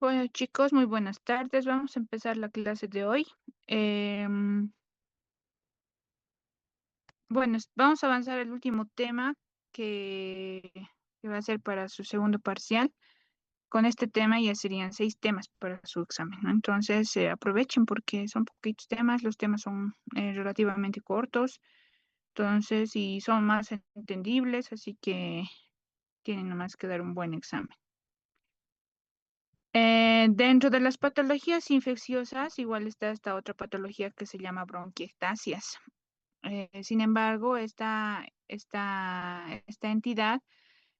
Bueno, chicos, muy buenas tardes. Vamos a empezar la clase de hoy. Em, vamos a avanzar al último tema que, que va a ser para su segundo parcial. Con este tema ya serían 6 temas para su examen, ¿no? Entonces, aprovechen porque son poquitos temas, los temas son relativamente cortos, entonces, y son más entendibles, así que tienen nomás que dar un buen examen. Dentro de las patologías infecciosas, igual está esta otra patología que se llama bronquiectasias. Sin embargo, esta entidad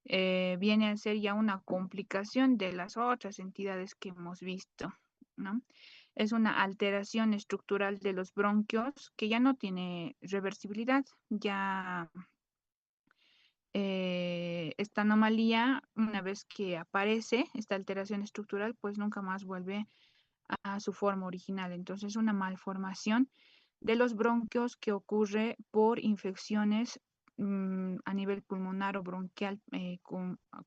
viene a ser ya una complicación de las otras entidades que hemos visto, ¿no? Es una alteración estructural de los bronquios que ya no tiene reversibilidad, ya esta anomalía, una vez que aparece esta alteración estructural, pues nunca más vuelve a su forma original. Entonces, una malformación de los bronquios que ocurre por infecciones a nivel pulmonar o bronquial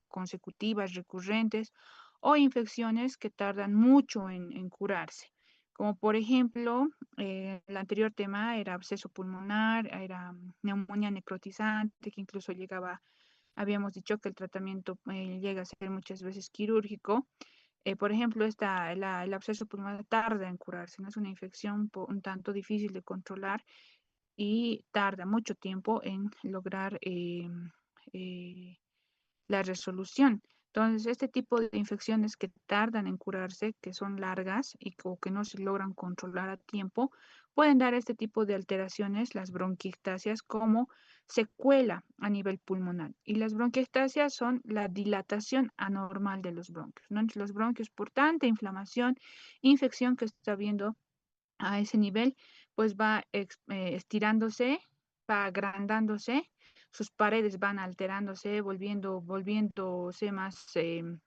consecutivas, recurrentes, o infecciones que tardan mucho en curarse. Como por ejemplo, el anterior tema era absceso pulmonar, era neumonía necrotizante, que incluso habíamos dicho que el tratamiento llega a ser muchas veces quirúrgico. Por ejemplo, el absceso pulmonar tarda en curarse, ¿no? Es una infección un tanto difícil de controlar y tarda mucho tiempo en lograr eh, la resolución. Entonces, este tipo de infecciones que tardan en curarse, que son largas o que no se logran controlar a tiempo, pueden dar este tipo de alteraciones, las bronquiectasias, como secuela a nivel pulmonar. Y las bronquiectasias son la dilatación anormal de los bronquios, ¿no? Entonces, los bronquios, por tanta inflamación, infección que está habiendo a ese nivel, pues va estirándose, va agrandándose, sus paredes van alterándose, volviéndose más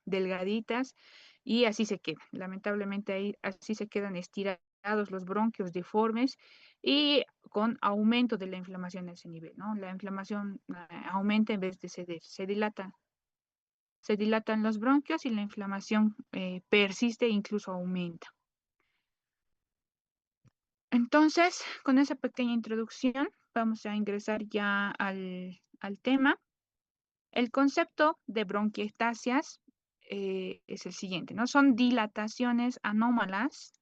delgaditas y así se quedan. Lamentablemente ahí así se quedan estirados los bronquios deformes y con aumento de la inflamación a ese nivel, ¿no? La inflamación aumenta en vez de ceder, se dilatan los bronquios y la inflamación persiste e incluso aumenta. Entonces, con esa pequeña introducción, vamos a ingresar ya al tema. El concepto de bronquiectasias es el siguiente, ¿no? Son dilataciones anómalas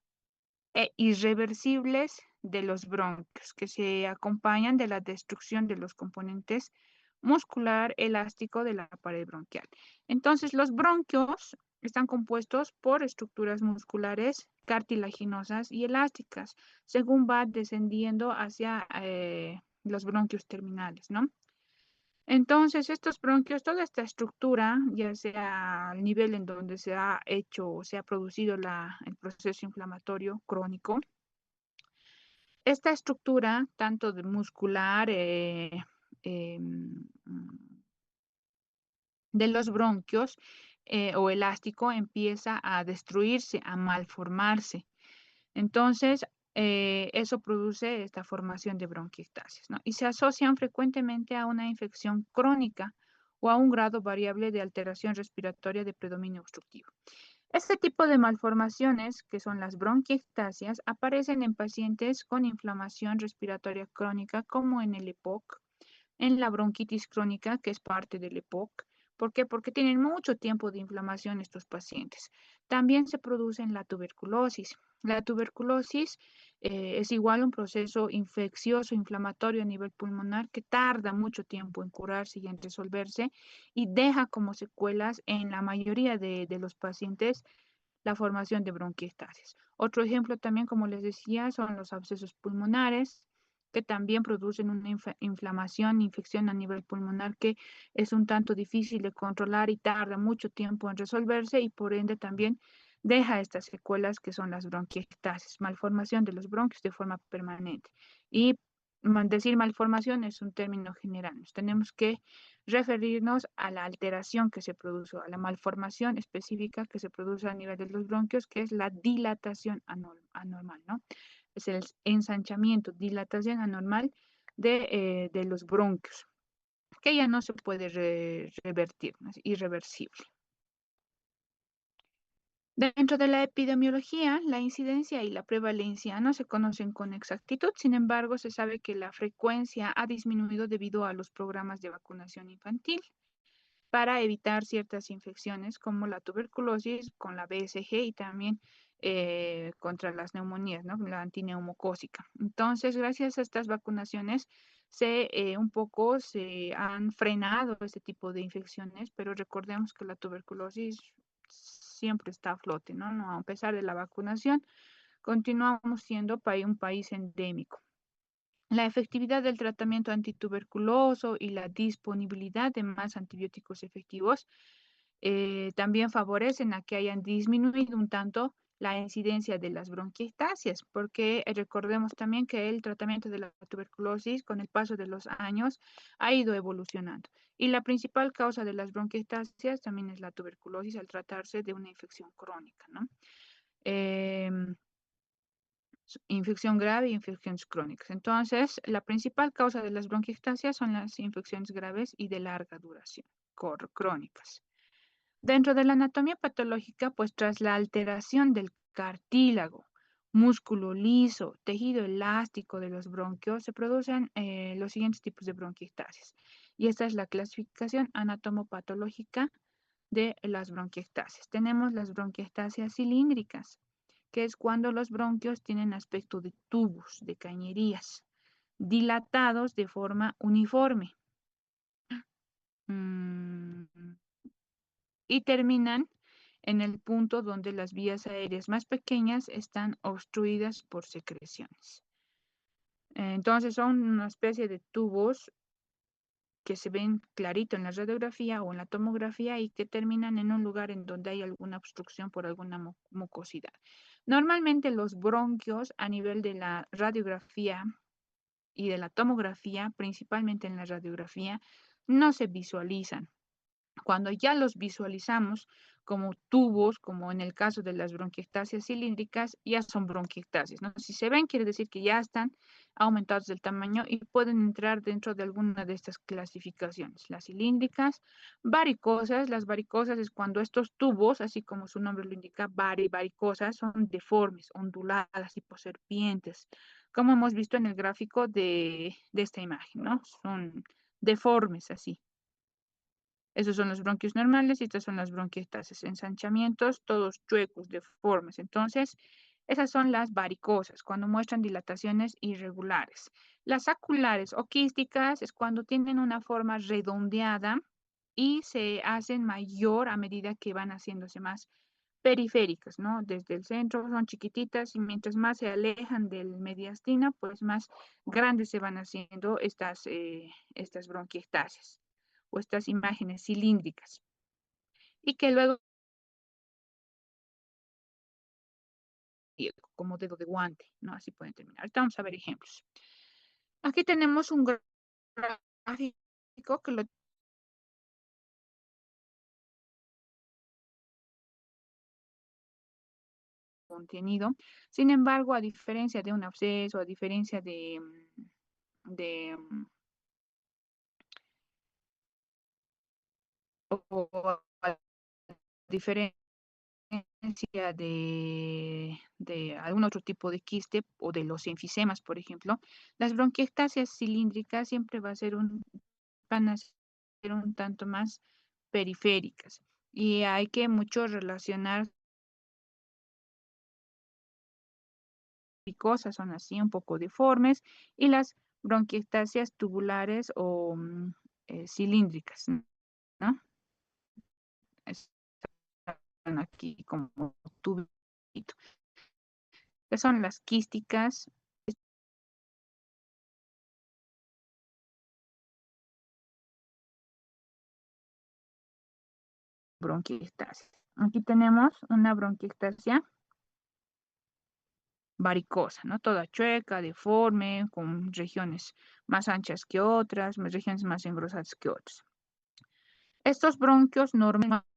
e irreversibles de los bronquios que se acompañan de la destrucción de los componentes muscular elástico de la pared bronquial. Entonces, los bronquios están compuestos por estructuras musculares cartilaginosas y elásticas, según va descendiendo hacia los bronquios terminales, ¿no? Entonces, estos bronquios, toda esta estructura, ya sea al nivel en donde se ha hecho o se ha producido el proceso inflamatorio crónico, esta estructura, tanto de muscular, de los bronquios o elástico, empieza a destruirse, a malformarse. Entonces, eso produce esta formación de bronquiectasias, ¿no? Y se asocian frecuentemente a una infección crónica o a un grado variable de alteración respiratoria de predominio obstructivo. Este tipo de malformaciones, que son las bronquiectasias, aparecen en pacientes con inflamación respiratoria crónica, como en el EPOC, en la bronquitis crónica, que es parte del EPOC. ¿Por qué? Porque tienen mucho tiempo de inflamación estos pacientes. También se produce en la tuberculosis. La tuberculosis es igual un proceso infeccioso, inflamatorio a nivel pulmonar que tarda mucho tiempo en curarse y en resolverse y deja como secuelas en la mayoría de los pacientes la formación de bronquiectasias. Otro ejemplo también, como les decía, son los abscesos pulmonares, que también producen una inflamación, infección a nivel pulmonar que es un tanto difícil de controlar y tarda mucho tiempo en resolverse y por ende también deja estas secuelas que son las bronquiectasias, malformación de los bronquios de forma permanente. Y decir malformación es un término general. Nos tenemos que referirnos a la alteración que se produce, a la malformación específica que se produce a nivel de los bronquios, que es la dilatación anormal, ¿no? Es el ensanchamiento, dilatación anormal de los bronquios, que ya no se puede revertir, ¿no? Es irreversible. Dentro de la epidemiología, la incidencia y la prevalencia no se conocen con exactitud, sin embargo, se sabe que la frecuencia ha disminuido debido a los programas de vacunación infantil para evitar ciertas infecciones como la tuberculosis con la BSG y también contra las neumonías, ¿no? La antineumocócica. Entonces, gracias a estas vacunaciones, un poco se han frenado este tipo de infecciones, pero recordemos que la tuberculosis siempre está a flote, ¿no? No, a pesar de la vacunación, continuamos siendo un país endémico. La efectividad del tratamiento antituberculoso y la disponibilidad de más antibióticos efectivos también favorecen a que hayan disminuido un tanto la incidencia de las bronquiectasias, porque recordemos también que el tratamiento de la tuberculosis con el paso de los años ha ido evolucionando. Y la principal causa de las bronquiectasias también es la tuberculosis al tratarse de una infección crónica, ¿no? Em, Infección grave y infecciones crónicas. Entonces, la principal causa de las bronquiectasias son las infecciones graves y de larga duración, crónicas. Dentro de la anatomía patológica, pues tras la alteración del cartílago, músculo liso, tejido elástico de los bronquios, se producen los siguientes tipos de bronquiectasias. Y esta es la clasificación anatomopatológica de las bronquiectasias. Tenemos las bronquiectasias cilíndricas, que es cuando los bronquios tienen aspecto de tubos, de cañerías, dilatados de forma uniforme. Mm, y terminan en el punto donde las vías aéreas más pequeñas están obstruidas por secreciones. Entonces son una especie de tubos que se ven clarito en la radiografía o en la tomografía y que terminan en un lugar en donde hay alguna obstrucción por alguna mucosidad. Normalmente los bronquios a nivel de la radiografía y de la tomografía, principalmente en la radiografía, no se visualizan. Cuando ya los visualizamos como tubos, como en el caso de las bronquiectasias cilíndricas, ya son bronquiectasias, ¿no? Si se ven, quiere decir que ya están aumentados del tamaño y pueden entrar dentro de alguna de estas clasificaciones. Las cilíndricas, varicosas, las varicosas es cuando estos tubos, así como su nombre lo indica, varicosas, son deformes, onduladas, tipo serpientes, como hemos visto en el gráfico de esta imagen, ¿no? Son deformes así. Esos son los bronquios normales y estas son las bronquiectasias, ensanchamientos, todos chuecos, deformes. Entonces, esas son las varicosas, cuando muestran dilataciones irregulares. Las saculares o quísticas es cuando tienen una forma redondeada y se hacen mayor a medida que van haciéndose más periféricas, ¿no? Desde el centro son chiquititas y mientras más se alejan del mediastina, pues más grandes se van haciendo estas bronquiectasias o estas imágenes cilíndricas y que luego como dedo de guante, ¿no? Así pueden terminar. Ahorita vamos a ver ejemplos. Aquí tenemos un gráfico que lo contenido. Sin embargo, a diferencia de un absceso, a diferencia de o a diferencia de algún otro tipo de quiste o de los enfisemas, por ejemplo, las bronquiectasias cilíndricas siempre van a ser un tanto más periféricas y hay que mucho relacionar cosas, son así un poco deformes y las bronquiectasias tubulares o cilíndricas, ¿no? Están aquí como tubito. Que son las quísticas, bronquiectasia. Aquí tenemos una bronquiectasia varicosa, ¿no? Toda chueca, deforme, con regiones más anchas que otras, regiones más engrosadas que otras. Estos bronquios normalmente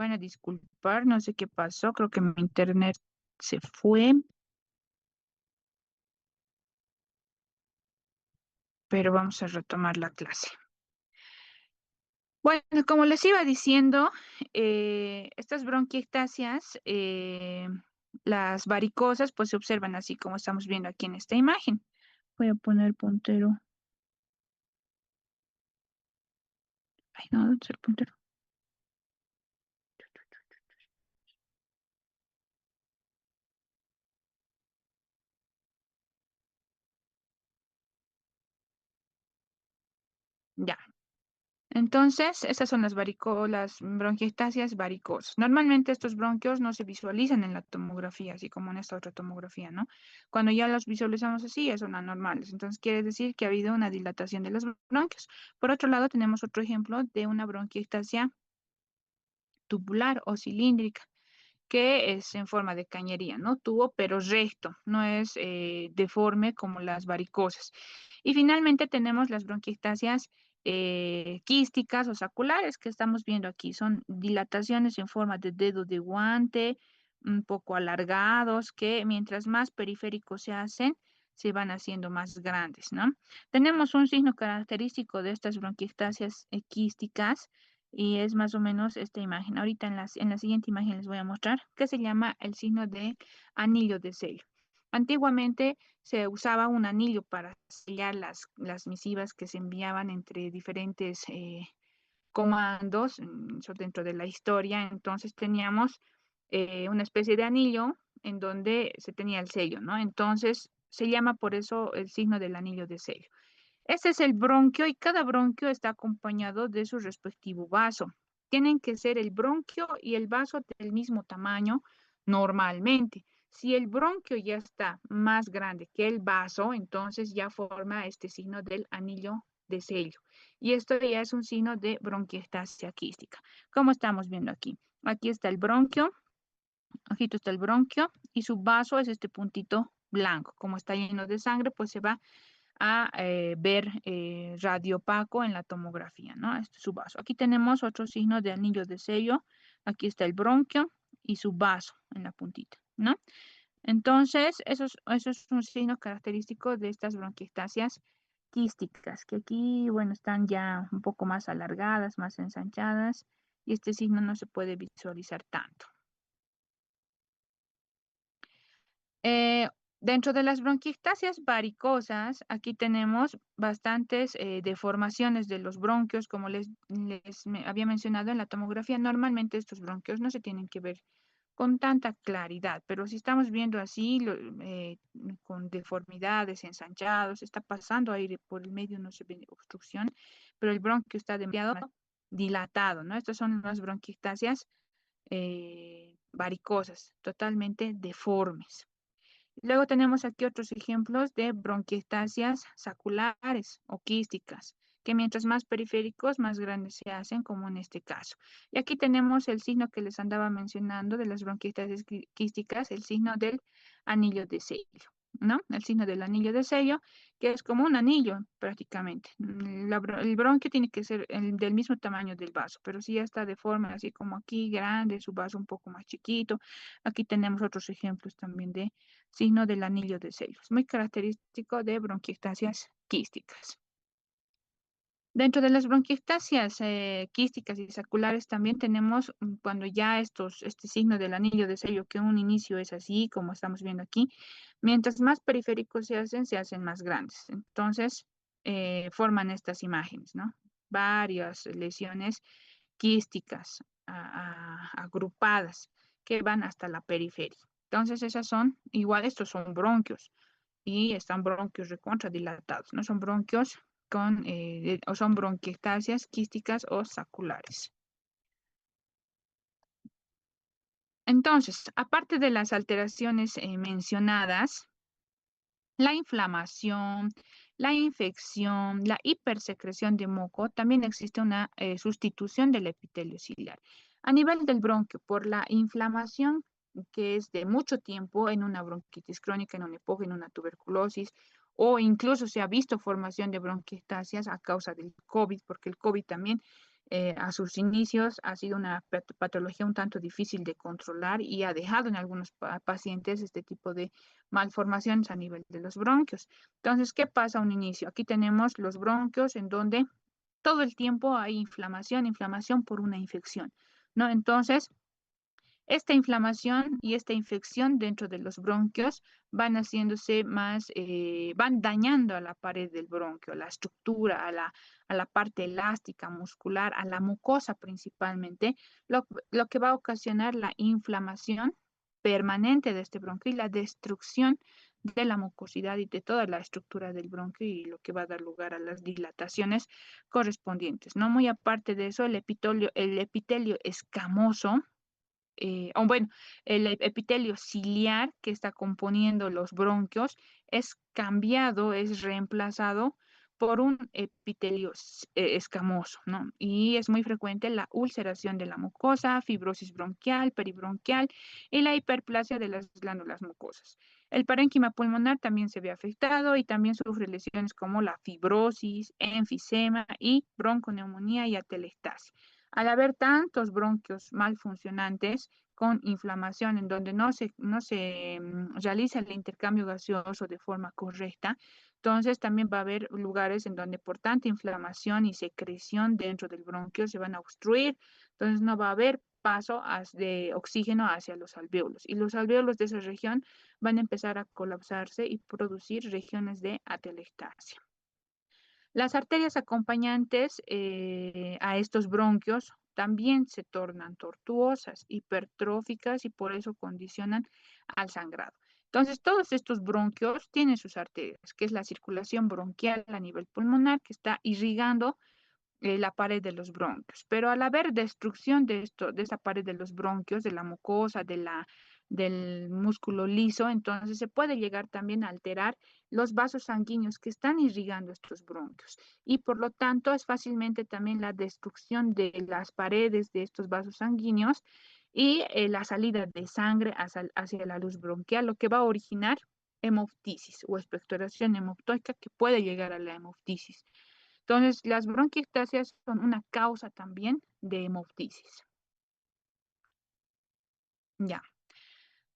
Van a disculpar, no sé qué pasó, creo que mi internet se fue, pero vamos a retomar la clase. Bueno, como les iba diciendo, estas bronquiectasias, las varicosas, pues se observan así como estamos viendo aquí en esta imagen. Voy a poner el puntero. Ay, no, ¿dónde está el puntero? Ya. Entonces, estas son las bronquiectasias varicosas. Normalmente estos bronquios no se visualizan en la tomografía, así como en esta otra tomografía, ¿no? Cuando ya los visualizamos así, ya son anormales. Entonces, quiere decir que ha habido una dilatación de los bronquios. Por otro lado, tenemos otro ejemplo de una bronquiectasia tubular o cilíndrica, que es en forma de cañería, ¿no? Tubo, pero recto, no es deforme como las varicosas. Y finalmente tenemos las bronquiectasias quísticas o saculares que estamos viendo aquí. Son dilataciones en forma de dedo de guante, un poco alargados, que mientras más periféricos se hacen, se van haciendo más grandes, ¿no? Tenemos un signo característico de estas bronquiectasias quísticas y es más o menos esta imagen. Ahorita en la siguiente imagen les voy a mostrar que se llama el signo de anillo de sello. Antiguamente se usaba un anillo para sellar las misivas que se enviaban entre diferentes comandos, eso dentro de la historia. Entonces teníamos una especie de anillo en donde se tenía el sello, ¿no? Entonces se llama por eso el signo del anillo de sello. Este es el bronquio y cada bronquio está acompañado de su respectivo vaso. Tienen que ser el bronquio y el vaso del mismo tamaño normalmente. Si el bronquio ya está más grande que el vaso, entonces ya forma este signo del anillo de sello. Y esto ya es un signo de bronquiectasia quística, como estamos viendo aquí. Aquí está el bronquio, aquí está el bronquio y su vaso es este puntito blanco. Como está lleno de sangre, pues se va a ver radiopaco en la tomografía, ¿no? Este es su vaso. Aquí tenemos otro signo de anillo de sello. Aquí está el bronquio y su vaso en la puntita, ¿no? Entonces, eso es un signo característico de estas bronquiectasias quísticas, que aquí, bueno, están ya un poco más alargadas, más ensanchadas, y este signo no se puede visualizar tanto. Eh, Dentro de las bronquiectasias varicosas, aquí tenemos bastantes deformaciones de los bronquios, como había mencionado en la tomografía. Normalmente estos bronquios no se tienen que ver con tanta claridad, pero si estamos viendo así, con deformidades, ensanchados, está pasando aire por el medio, no se ve obstrucción, pero el bronquio está demasiado dilatado, ¿no? Estas son las bronquiectasias varicosas, totalmente deformes. Luego tenemos aquí otros ejemplos de bronquiectasias saculares o quísticas, que mientras más periféricos, más grandes se hacen, como en este caso. Y aquí tenemos el signo que les andaba mencionando de las bronquiectasias quísticas, el signo del anillo de sello, ¿no? El signo del anillo de sello, que es como un anillo prácticamente. El bronquio tiene que ser del mismo tamaño del vaso, pero si ya está deforme, así como aquí, grande, su vaso un poco más chiquito. Aquí tenemos otros ejemplos también de signo del anillo de sello. Es muy característico de bronquiectasias quísticas. Dentro de las bronquiectasias quísticas y saculares también tenemos cuando ya este signo del anillo de sello, que un inicio es así, como estamos viendo aquí, mientras más periféricos se hacen más grandes. Entonces, forman estas imágenes, ¿no? Varias lesiones quísticas agrupadas que van hasta la periferia. Entonces, esas son, igual estos son bronquios y están bronquios recontradilatados, no son bronquios o son bronquiectasias quísticas o saculares. Entonces, aparte de las alteraciones mencionadas, la inflamación, la infección, la hipersecreción de moco, también existe una sustitución del epitelio ciliar. A nivel del bronquio, por la inflamación que es de mucho tiempo en una bronquitis crónica, en un EPOC, en una tuberculosis, o incluso se ha visto formación de bronquiectasias a causa del COVID, porque el COVID también a sus inicios ha sido una patología un tanto difícil de controlar y ha dejado en algunos pacientes este tipo de malformaciones a nivel de los bronquios. Entonces, ¿qué pasa a un inicio? Aquí tenemos los bronquios en donde todo el tiempo hay inflamación, inflamación por una infección, ¿no? Entonces, esta inflamación y esta infección dentro de los bronquios van haciéndose más, van dañando a la pared del bronquio, la estructura, a la parte elástica, muscular, a la mucosa principalmente, lo que va a ocasionar la inflamación permanente de este bronquio y la destrucción de la mucosidad y de toda la estructura del bronquio y lo que va a dar lugar a las dilataciones correspondientes. No muy aparte de eso, el epitelio escamoso o bueno, el epitelio ciliar que está componiendo los bronquios es cambiado, es reemplazado por un epitelio escamoso, ¿no? Y es muy frecuente la ulceración de la mucosa, fibrosis bronquial, peribronquial y la hiperplasia de las glándulas mucosas. El parénquima pulmonar también se ve afectado y también sufre lesiones como la fibrosis, enfisema y bronconeumonía y atelectasia. Al haber tantos bronquios mal funcionantes con inflamación en donde no se realiza el intercambio gaseoso de forma correcta, entonces también va a haber lugares en donde por tanta inflamación y secreción dentro del bronquio se van a obstruir, entonces no va a haber paso de oxígeno hacia los alvéolos y los alvéolos de esa región van a empezar a colapsarse y producir regiones de atelectasia. Las arterias acompañantes a estos bronquios también se tornan tortuosas, hipertróficas y por eso condicionan al sangrado. Entonces, todos estos bronquios tienen sus arterias, que es la circulación bronquial a nivel pulmonar que está irrigando la pared de los bronquios. Pero al haber destrucción de esto, de esa pared de los bronquios, de la mucosa, del músculo liso, entonces se puede llegar también a alterar los vasos sanguíneos que están irrigando estos bronquios. Y por lo tanto es fácilmente también la destrucción de las paredes de estos vasos sanguíneos y la salida de sangre hacia la luz bronquial, lo que va a originar hemoptisis o expectoración hemoptóica que puede llegar a la hemoptisis. Entonces, las bronquiectasias son una causa también de hemoptisis. Ya.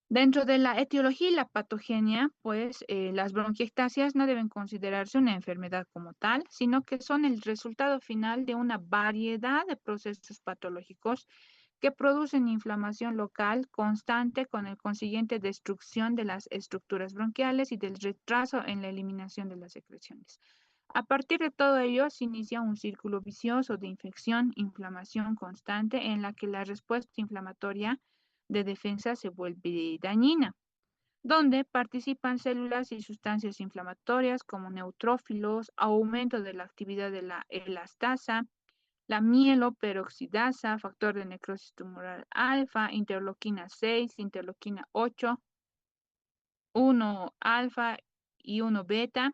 Dentro de la etiología y la patogenia, pues las bronquiectasias no deben considerarse una enfermedad como tal, sino que son el resultado final de una variedad de procesos patológicos que producen inflamación local constante con el consiguiente destrucción de las estructuras bronquiales y del retraso en la eliminación de las secreciones. A partir de todo ello se inicia un círculo vicioso de infección, inflamación constante en la que la respuesta inflamatoria de defensa se vuelve dañina, donde participan células y sustancias inflamatorias como neutrófilos, aumento de la actividad de la elastasa, la mieloperoxidasa, factor de necrosis tumoral alfa, interleuquina 6, interleuquina 8, 1 alfa y 1 beta,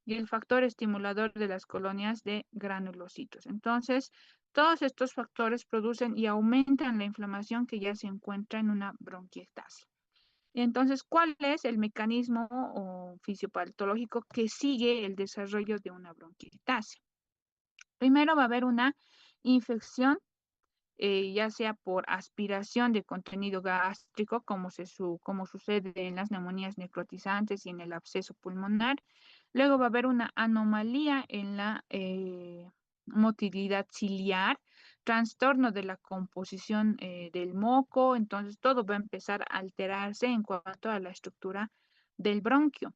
y el factor estimulador de las colonias de granulocitos. Entonces, todos estos factores producen y aumentan la inflamación que ya se encuentra en una bronquiectasia. Entonces, ¿cuál es el mecanismo o fisiopatológico que sigue el desarrollo de una bronquiectasia? Primero va a haber una infección ya sea por aspiración de contenido gástrico, como sucede en las neumonías necrotizantes y en el absceso pulmonar. Luego va a haber una anomalía en la motilidad ciliar, trastorno de la composición del moco, entonces todo va a empezar a alterarse en cuanto a la estructura del bronquio.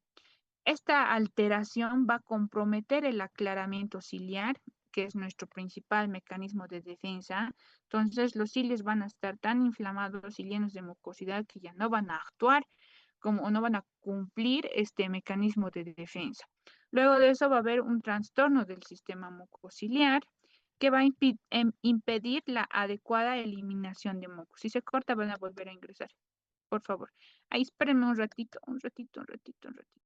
Esta alteración va a comprometer el aclaramiento ciliar, que es nuestro principal mecanismo de defensa. Entonces, los cilios van a estar tan inflamados y llenos de mucosidad que ya no van a actuar como o no van a cumplir este mecanismo de defensa. Luego de eso va a haber un trastorno del sistema mucociliar que va a impedir la adecuada eliminación de moco. Si se corta, van a volver a ingresar. Por favor. Ahí espérenme un ratito, un ratito, un ratito, un ratito.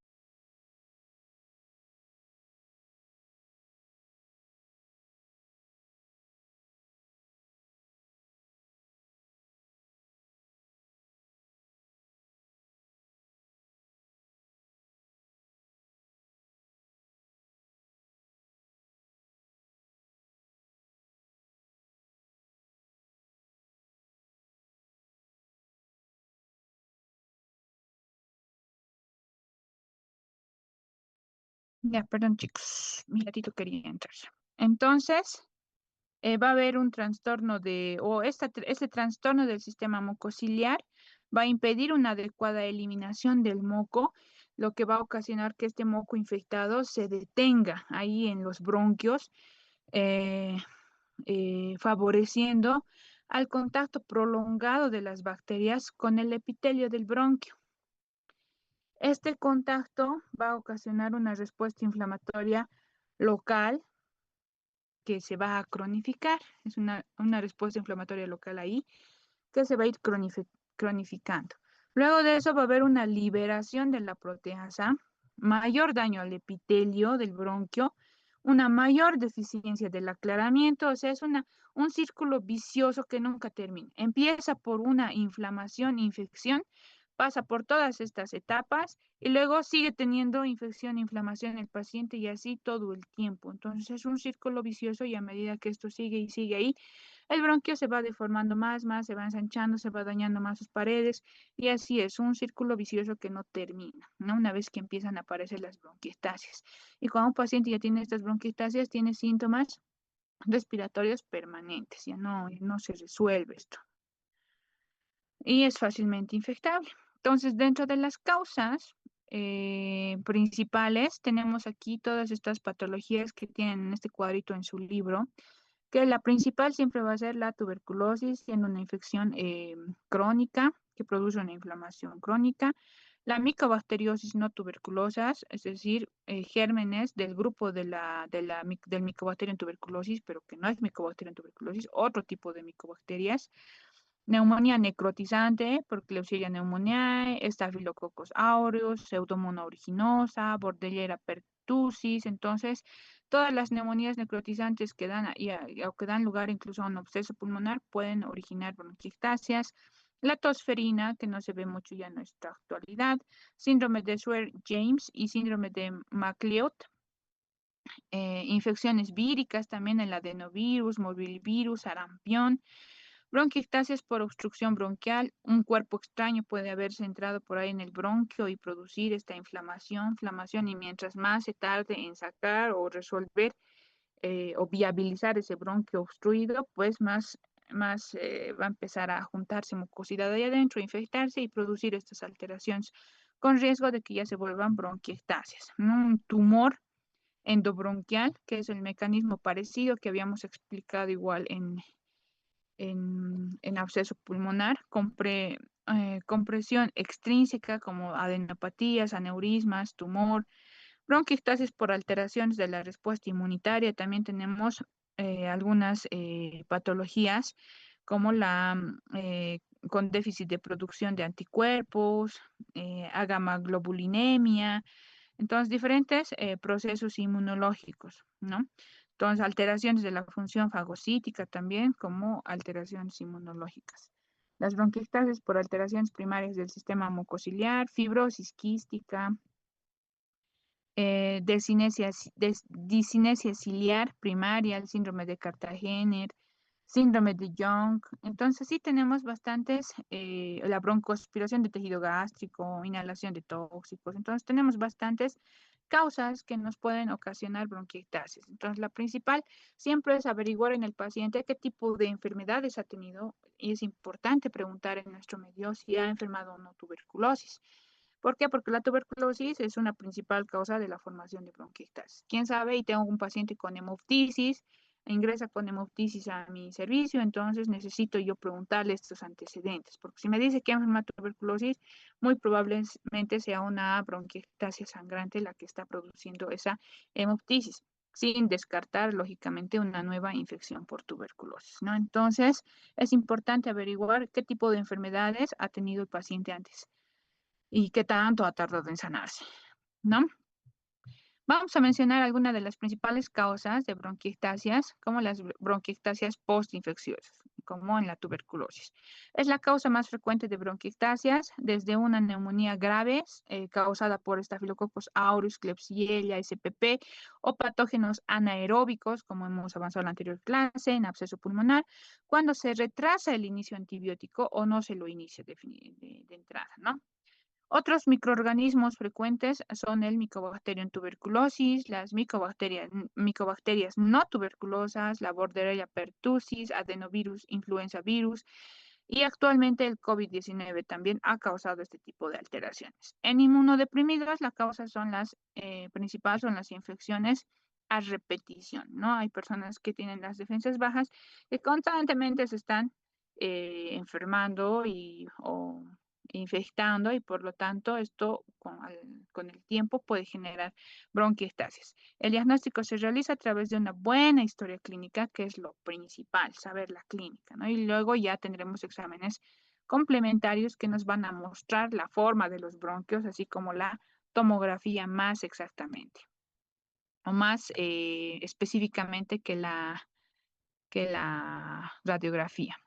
Ya, perdón, chicos. Mi gatito quería entrar. Entonces, va a haber un trastorno este trastorno del sistema mucociliar va a impedir una adecuada eliminación del moco, lo que va a ocasionar que este moco infectado se detenga ahí en los bronquios, eh, favoreciendo al contacto prolongado de las bacterias con el epitelio del bronquio. Este contacto va a ocasionar una respuesta inflamatoria local que se va a cronificar. Es una respuesta inflamatoria local ahí que se va a ir cronificando. Luego de eso va a haber una liberación de la proteasa, mayor daño al epitelio del bronquio, una mayor deficiencia del aclaramiento, o sea, es un círculo vicioso que nunca termina. Empieza por una inflamación, infección, pasa por todas estas etapas y luego sigue teniendo infección, inflamación el paciente y así todo el tiempo. Entonces es un círculo vicioso y a medida que esto sigue y sigue ahí, el bronquio se va deformando más, se va ensanchando, se va dañando más sus paredes y así es un círculo vicioso que no termina, ¿no? Una vez que empiezan a aparecer las bronquiectasias. Y cuando un paciente ya tiene estas bronquiectasias, tiene síntomas respiratorios permanentes, no se resuelve esto y es fácilmente infectable. Entonces, dentro de las causas principales, tenemos aquí todas estas patologías que tienen en este cuadrito en su libro, que la principal siempre va a ser la tuberculosis, siendo una infección crónica que produce una inflamación crónica. La micobacteriosis no tuberculosas, es decir, gérmenes del grupo del Mycobacterium tuberculosis, pero que no es Mycobacterium tuberculosis, otro tipo de micobacterias. Neumonía necrotizante por Klebsiella pneumoniae, Staphylococcus aureus, Pseudomonas aeruginosa, Bordetella pertussis. Entonces, todas las neumonías necrotizantes o que dan lugar incluso a un absceso pulmonar pueden originar bronquiectasias. La tosferina, que no se ve mucho ya en nuestra actualidad, síndrome de Swyer-James y síndrome de MacLeod, infecciones víricas también, el adenovirus, morbillivirus, sarampión. Bronquiectasias por obstrucción bronquial. Un cuerpo extraño puede haberse entrado por ahí en el bronquio y producir esta inflamación, y mientras más se tarde en sacar o resolver o viabilizar ese bronquio obstruido, pues más va a empezar a juntarse mucosidad ahí adentro, infectarse y producir estas alteraciones, con riesgo de que ya se vuelvan bronquiectasias, ¿no? Un tumor endobronquial, que es el mecanismo parecido que habíamos explicado igual en absceso pulmonar, compresión extrínseca como adenopatías, aneurismas, tumor, bronquiectasis por alteraciones de la respuesta inmunitaria. También tenemos algunas patologías como con déficit de producción de anticuerpos, agamaglobulinemia, entonces, diferentes procesos inmunológicos, ¿no? Entonces, alteraciones de la función fagocítica también, como alteraciones inmunológicas. Las bronquiectasis por alteraciones primarias del sistema mucociliar, fibrosis quística, disinesia ciliar primaria, el síndrome de Cartagener, síndrome de Young. Entonces sí tenemos bastantes, la broncoaspiración de tejido gástrico, inhalación de tóxicos. Entonces tenemos bastantes causas que nos pueden ocasionar bronquiectasis. Entonces la principal siempre es averiguar en el paciente qué tipo de enfermedades ha tenido y es importante preguntar en nuestro medio si ha enfermado o no tuberculosis. ¿Por qué? Porque la tuberculosis es una principal causa de la formación de bronquiectasis. ¿Quién sabe? Y tengo un paciente con hemoptisis, ingresa con hemoptisis a mi servicio, entonces necesito yo preguntarle estos antecedentes, porque si me dice que ha enfermado tuberculosis, muy probablemente sea una bronquiectasia sangrante la que está produciendo esa hemoptisis, sin descartar, lógicamente, una nueva infección por tuberculosis, ¿no? Entonces, es importante averiguar qué tipo de enfermedades ha tenido el paciente antes y qué tanto ha tardado en sanarse, ¿no? Vamos a mencionar algunas de las principales causas de bronquiectasias, como las bronquiectasias postinfecciosas, como en la tuberculosis. Es la causa más frecuente de bronquiectasias, desde una neumonía grave causada por Staphylococcus aureus, Klebsiella, SPP, o patógenos anaeróbicos, como hemos avanzado en la anterior clase, en absceso pulmonar, cuando se retrasa el inicio antibiótico o no se lo inicia de entrada, ¿no? Otros microorganismos frecuentes son el Mycobacterium tuberculosis, las micobacterias no tuberculosas, la Bordetella pertussis, adenovirus, influenza virus, y actualmente el COVID-19 también ha causado este tipo de alteraciones. En inmunodeprimidos, la causa son las principales son las infecciones a repetición, ¿no? Hay personas que tienen las defensas bajas que constantemente se están enfermando o infectando y por lo tanto esto con el tiempo puede generar bronquiectasis. El diagnóstico se realiza a través de una buena historia clínica, que es lo principal, saber la clínica, ¿no? Y luego ya tendremos exámenes complementarios que nos van a mostrar la forma de los bronquios, así como la tomografía más exactamente o más específicamente que la radiografía.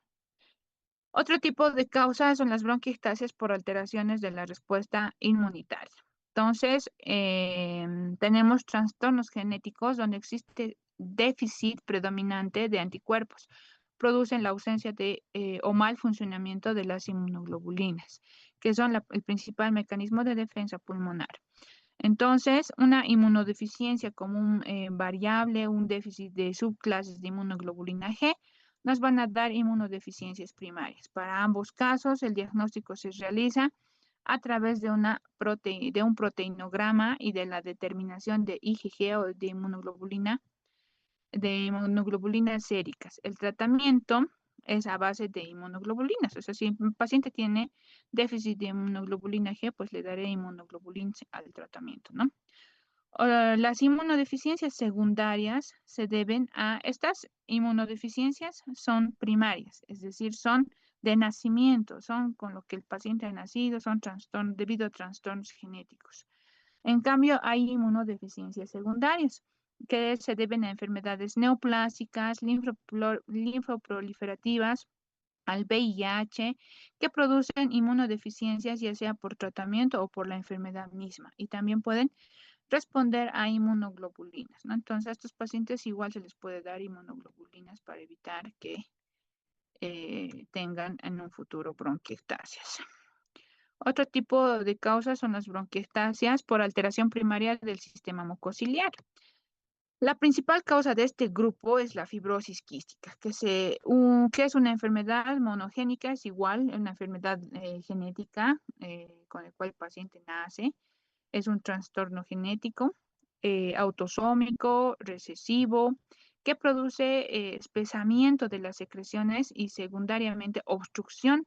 Otro tipo de causas son las bronquiectasias por alteraciones de la respuesta inmunitaria. Entonces, tenemos trastornos genéticos donde existe déficit predominante de anticuerpos. Producen la ausencia de o mal funcionamiento de las inmunoglobulinas, que son el principal mecanismo de defensa pulmonar. Entonces, una inmunodeficiencia como un variable, un déficit de subclases de inmunoglobulina G, nos van a dar inmunodeficiencias primarias. Para ambos casos, el diagnóstico se realiza a través de un proteinograma y de la determinación de IgG o de inmunoglobulinas séricas. El tratamiento es a base de inmunoglobulinas. O sea, si un paciente tiene déficit de inmunoglobulina G, pues le daré inmunoglobulinas al tratamiento, ¿no? Las inmunodeficiencias secundarias se deben a estas inmunodeficiencias son primarias, es decir, son de nacimiento, son con lo que el paciente ha nacido, son debido a trastornos genéticos. En cambio, hay inmunodeficiencias secundarias que se deben a enfermedades neoplásicas, linfoproliferativas, al VIH, que producen inmunodeficiencias ya sea por tratamiento o por la enfermedad misma. Y también pueden responder a inmunoglobulinas, ¿no? Entonces, a estos pacientes igual se les puede dar inmunoglobulinas para evitar que tengan en un futuro bronquiectasias. Otro tipo de causas son las bronquiectasias por alteración primaria del sistema mucociliar. La principal causa de este grupo es la fibrosis quística, que es una enfermedad monogénica, es igual, una enfermedad genética con la cual el paciente nace. Es un trastorno genético, autosómico, recesivo, que produce espesamiento de las secreciones y secundariamente obstrucción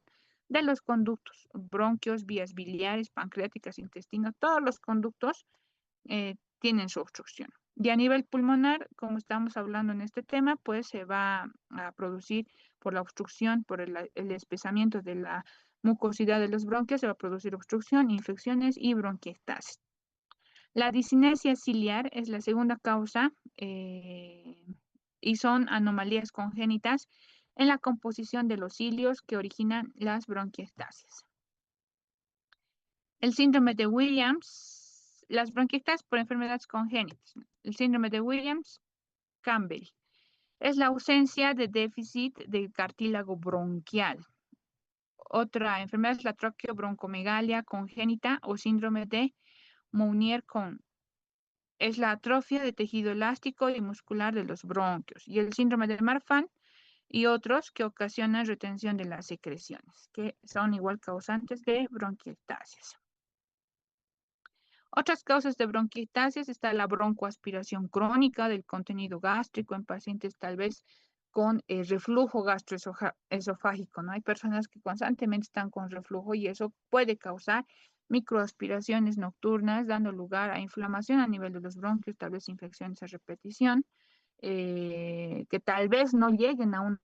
de los conductos, bronquios, vías biliares, pancreáticas, intestino, todos los conductos tienen su obstrucción. Y a nivel pulmonar, como estamos hablando en este tema, pues se va a producir por la obstrucción, por el espesamiento de la mucosidad de los bronquios, se va a producir obstrucción, infecciones y bronquiectasis. La disinesia ciliar es la segunda causa y son anomalías congénitas en la composición de los cilios que originan las bronquiectasias. El síndrome de Williams, las bronquiectasias por enfermedades congénitas. El síndrome de Williams-Campbell es la ausencia de déficit del cartílago bronquial. Otra enfermedad es la traqueobroncomegalia congénita o síndrome de Mounier-Cohn. Es la atrofia de tejido elástico y muscular de los bronquios. Y el síndrome de Marfan y otros que ocasionan retención de las secreciones, que son igual causantes de bronquiectasias. Otras causas de bronquiectasias está la broncoaspiración crónica del contenido gástrico en pacientes tal vez con reflujo gastroesofágico, ¿no? Hay personas que constantemente están con reflujo y eso puede causar microaspiraciones nocturnas, dando lugar a inflamación a nivel de los bronquios, tal vez infecciones a repetición, que tal vez no lleguen a una